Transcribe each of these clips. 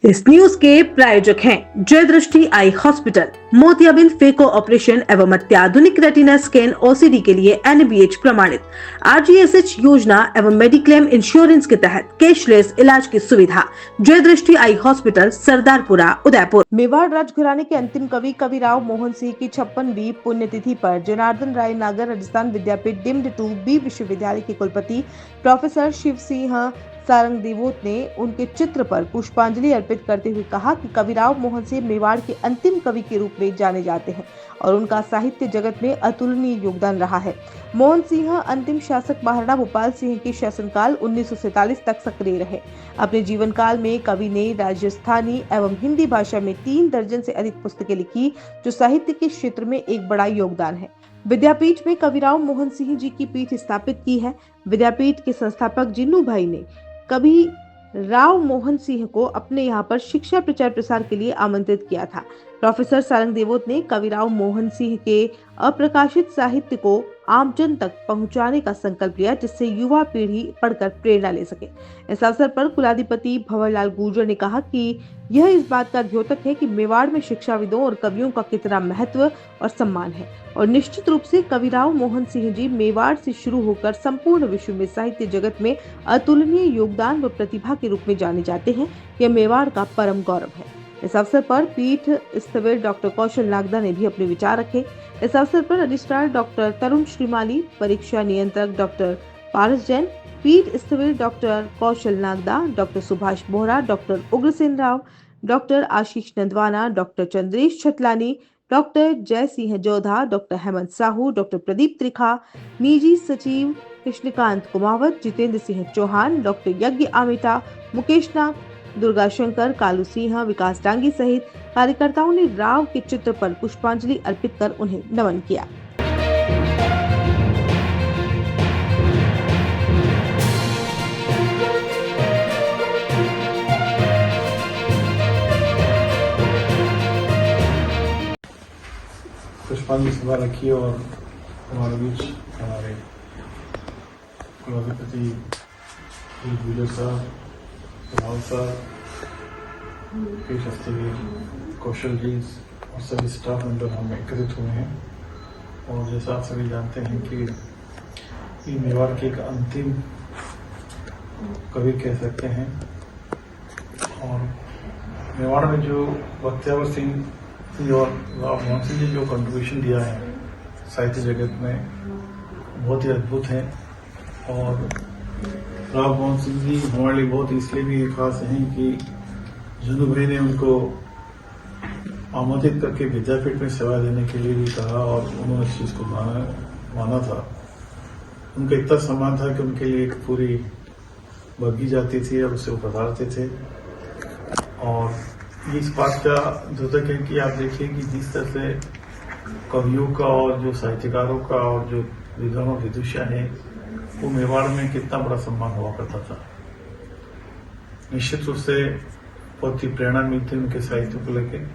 इस न्यूज के प्रायोजक हैं जय दृष्टि आई हॉस्पिटल, मोतियाबिंद फेको ऑपरेशन एवं अत्याधुनिक रेटिना स्कैन ओसीडी के लिए NABH प्रमाणित, RGSH योजना एवं मेडिक्लेम इंश्योरेंस के तहत कैशलेस इलाज की सुविधा। जय दृष्टि आई हॉस्पिटल, सरदारपुरा, उदयपुर। मेवाड़ राजघराने के अंतिम कवि कविराव मोहन सिंह की 56वीं पुण्यतिथि पर जनार्दन राय नागर राजस्थान विद्यापीठ डीम्ड टू बी विश्वविद्यालय के कुलपति प्रोफेसर शिव सिंह सारंग देवोत ने उनके चित्र पर पुष्पांजलि अर्पित करते हुए कहा कि कविराव मोहन सिंह मेवाड़ के अंतिम कवि के रूप में जाने जाते हैं और उनका साहित्य जगत में अतुलनीय योगदान रहा है। मोहन सिंह अंतिम शासक महाराणा भोपाल सिंह के शासनकाल 1947 तक सक्रिय रहे। अपने जीवन काल में कवि ने राजस्थानी एवं हिंदी भाषा में 3 दर्जन से अधिक पुस्तकें लिखी, जो साहित्य के क्षेत्र में एक बड़ा योगदान है। विद्यापीठ में कविराव मोहन सिंह जी की पीठ स्थापित की है। विद्यापीठ के संस्थापक जिन्नू भाई ने कवि राव मोहन सिंह को अपने यहाँ पर शिक्षा प्रचार प्रसार के लिए आमंत्रित किया था। प्रोफेसर सारंग देवोत ने कविराव मोहन सिंह के अप्रकाशित साहित्य को आमजन तक पहुंचाने का संकल्प लिया, जिससे युवा पीढ़ी पढ़कर प्रेरणा ले सके। इस अवसर पर कुलाधिपति भंवरलाल गुर्जर ने कहा कि यह इस बात का द्योतक है कि मेवाड़ में शिक्षाविदों और कवियों का कितना महत्व और सम्मान है, और निश्चित रूप से कविराव मोहन सिंह जी मेवाड़ से शुरू होकर संपूर्ण विश्व में साहित्य जगत में अतुलनीय योगदान व प्रतिभा के रूप में जाने जाते हैं। यह मेवाड़ का परम गौरव है। इस अवसर पर पीठ स्थविर डॉक्टर कौशल नागदा ने भी अपने विचार रखे। इस अवसर पर रजिस्ट्रार डॉक्टर तरुण श्रीमाली, परीक्षा नियंत्रक डॉक्टर पारस जैन, पीठ स्थविर doctor Kaushal Nagda, doctor Subhash Bohra, doctor Ugrasen Rao, doctor Ashish Nandwana, doctor Chandresh Chhatlani, doctor Jai Singh Jodha, doctor Hemant Sahu, doctor Pradeep Trikha, निजी सचिव कृष्णकांत कुमावत, जितेंद्र सिंह चौहान, डॉक्टर यज्ञ आमेटा, मुकेश नाग, दुर्गा शंकर, कालू सिंह, विकास डांगी सहित कार्यकर्ताओं ने राव के चित्र पर पुष्पांजलि अर्पित कर उन्हें नमन किया। पुष्पांजलि सभा रखी और हमारे बीच हमारे कुलाधिपति गुर्जर साहब, राव साहब, कौशल जी और सभी स्टाफ मेंबर हम एकत्रित हुए हैं। और जैसा आप सभी जानते हैं कि ये मेवाड़ के एक अंतिम कवि कह सकते हैं, और मेवाड़ में जो बख्तियावर सिंह और राव मोहन सिंह जी जो कंट्रीब्यूशन दिया है साहित्य जगत में, बहुत ही अद्भुत है। और राव मोहन सिंह जी हमारे लिए बहुत इसलिए भी खास हैं कि जिन्नू भाई ने उनको आमंत्रित करके विद्यापीठ में सेवा देने के लिए भी कहा, और उन्होंने इस चीज को माना था। उनका इतना सम्मान था कि उनके लिए एक पूरी बग्घी जाती थी और उसे वो पधारते थे। और इस बात का द्योतक है कि आप देखिए कि जिस तरह से कवियों का और जो साहित्यकारों का और जो विद्वान और विदुषिया है, वो मेवाड़ में कितना बड़ा सम्मान हुआ करता था। निश्चित रूप से बहुत ही प्रेरणा मिलती उनके साहित्य को लेकर।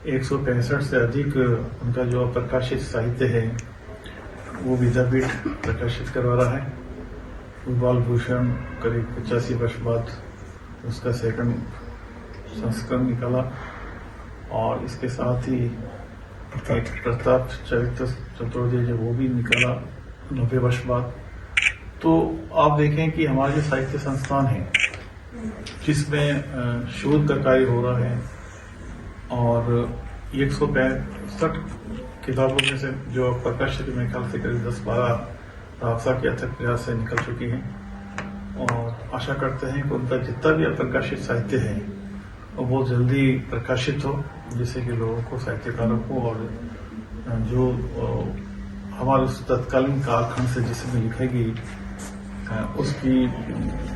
165 से अधिक उनका जो प्रकाशित साहित्य है वो विद्यापीठ प्रकाशित करवा रहा है। बाल भूषण करीब 85 वर्ष बाद उसका सेकंड संस्करण निकला, और इसके साथ ही एक प्रताप चरित्र चतुर्दय जो वो भी निकला 90 वर्ष बाद। तो आप देखें कि हमारे जो साहित्य संस्थान है जिसमें शोध का कार्य हो रहा है, और 165 किताबों में से जो प्रकाशित मेरे ख्याल से करीब 10-12 रावसा के अथक प्रयास से निकल चुकी हैं, और आशा करते हैं कि उनका जितना भी अप्रकाशित साहित्य है वो बहुत जल्दी प्रकाशित हो, जिससे कि लोगों को, साहित्यकारों को, और जो हमारे उस तत्कालीन कालखंड से जिसमें लिखेगी उसकी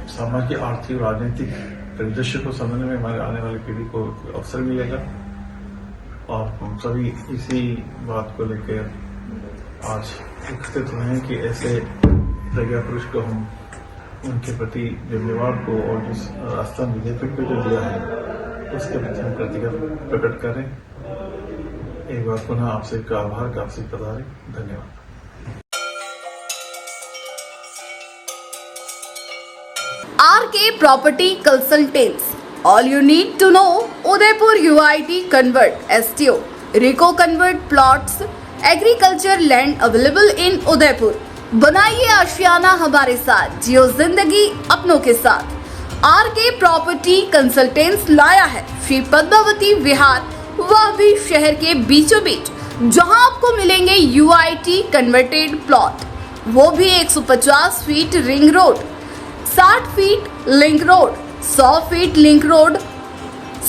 सामाजिक, आर्थिक, राजनीतिक परिदृश्य को समझने में हमारे आने वाली पीढ़ी को अवसर मिलेगा। और हम सभी इसी बात को लेकर आज एकत्रित हुए हैं कि ऐसे प्रज्ञा पुरुष को हम उनके प्रति जो मेवाड़ को और जिस राजस्थान विद्यापीठ को जो दिया है उसके प्रति हम कृतज्ञता प्रकट करें। एक बार पुनः आपसे आभार का आपसे पधारें। धन्यवाद। RK property consultants All you need to know, Udaipur UIT Convert STO, Rico Convert Plots, Agriculture Land available in Udaipur। बनाइए आशियाना हमारे साथ, जियो जिंदगी अपनों के साथ। आरके प्रॉपर्टी कंसल्टेंट्स लाया है श्री पद्मावती विहार, वह भी शहर के बीचों बीच, जहां आपको मिलेंगे UIT कन्वर्टेड प्लॉट, वो भी 150 feet ring road, 60 feet link road, 100 feet link road,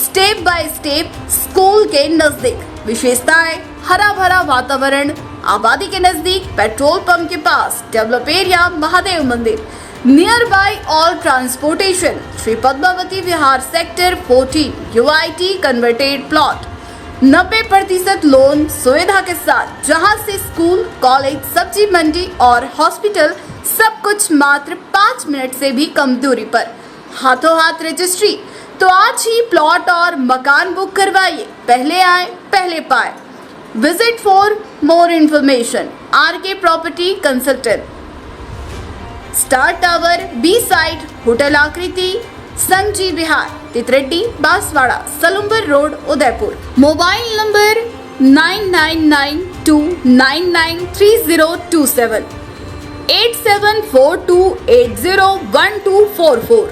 step by step school के नजदीक। विशेषताएं: हरा भरा वातावरण, आबादी के नजदीक, पेट्रोल पंप के पास, डेवलप एरिया, महादेव मंदिर, near by all transportation. Shri Padmavati Vihar sector 14 UIT converted plot, 90% loan सुविधा के साथ, जहां से स्कूल, कॉलेज, सब्जी मंडी और हॉस्पिटल सब कुछ मात्र 5 मिनट से भी कम दूरी पर। हाथों हाथ रजिस्ट्री। तो आज ही प्लॉट और मकान बुक करवाइए, पहले आए पहले पाए। Visit for more information R K property consultant, star tower, B side, hotel Aakriti, Sanji Vihar, Titardi, Banswara, Salumbar road, Udaipur. Mobile number 9992993027, 8742801244।